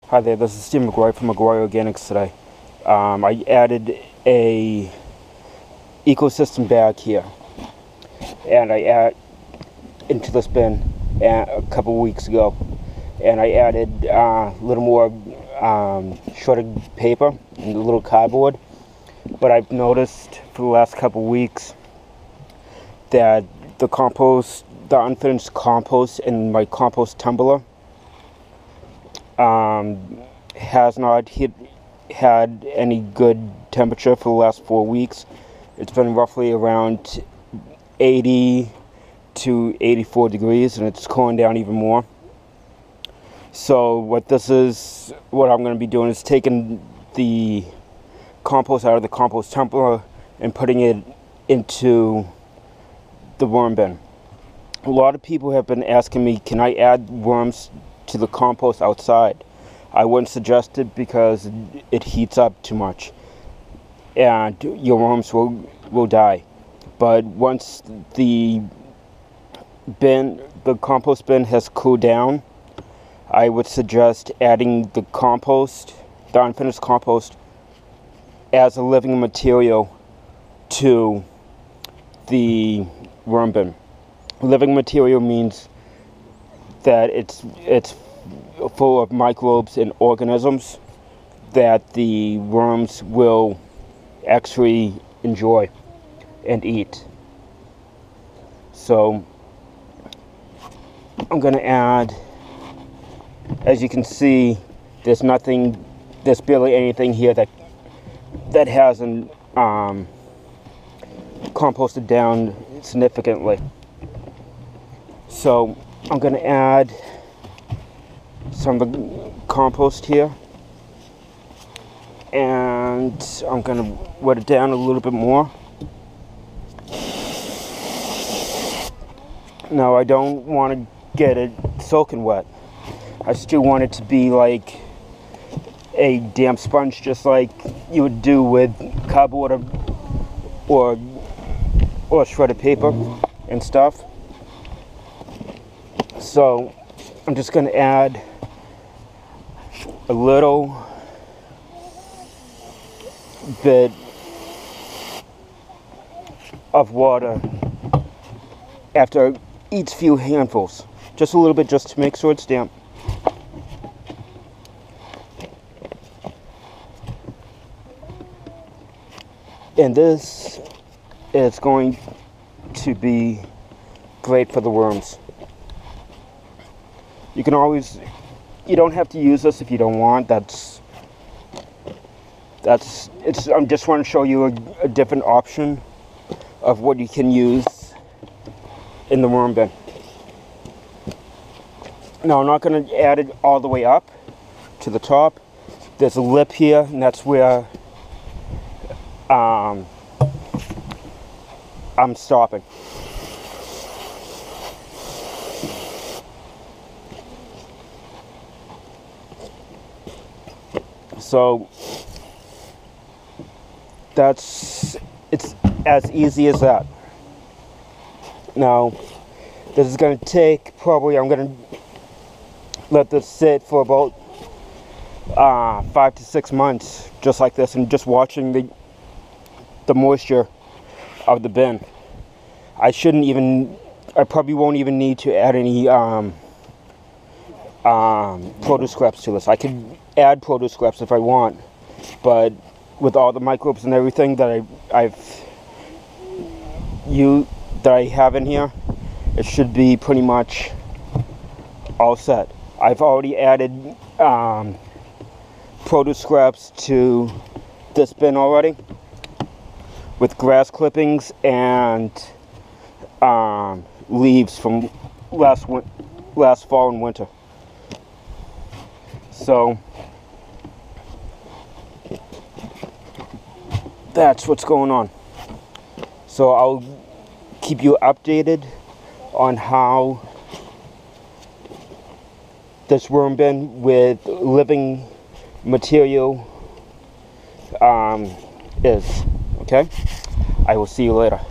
Hi there, this is Steve McGuire from McGuire Organics today. I added a ecosystem bag here, and I add into this bin a couple weeks ago, and I added a little more shredded paper and a little cardboard. But I've noticed for the last couple weeks that the unfinished compost in my compost tumbler has not had any good temperature for the last 4 weeks. It's been roughly around 80 to 84 degrees, and it's cooling down even more. So what I'm going to be doing is taking the compost out of the compost tumbler and putting it into the worm bin. A lot of people have been asking me, can I add worms to the compost outside? I wouldn't suggest it because it heats up too much and your worms will die. But once the compost bin has cooled down, I would suggest adding the unfinished compost as a living material to the worm bin. Living material means that it's full of microbes and organisms that the worms will actually enjoy and eat. So I'm going to add, as you can see, there's barely anything here that hasn't composted down significantly. So I'm going to add some of the compost here, and I'm going to wet it down a little bit more. Now I don't want to get it soaking wet. I still want it to be like a damp sponge, just like you would do with cardboard or shredded paper and stuff. So I'm just going to add a little bit of water after each few handfuls. Just a little bit, just to make sure it's damp. And this is going to be great for the worms. You don't have to use this if you don't want. I'm just want to show you a different option of what you can use in the worm bin. Now I'm not going to add it all the way up to the top. There's a lip here, and that's where I'm stopping. So it's as easy as that. Now this is going to take I'm going to let this sit for about 5 to 6 months, just like this, and just watching the moisture of the bin. I probably won't even need to add any produce scraps to this. I could add produce scraps if I want, but with all the microbes and everything that I have in here, it should be pretty much all set. I've already added produce scraps to this bin already with grass clippings and leaves from last fall and winter. So that's what's going on. So I'll keep you updated on how this worm bin with living material is. Okay? I will see you later.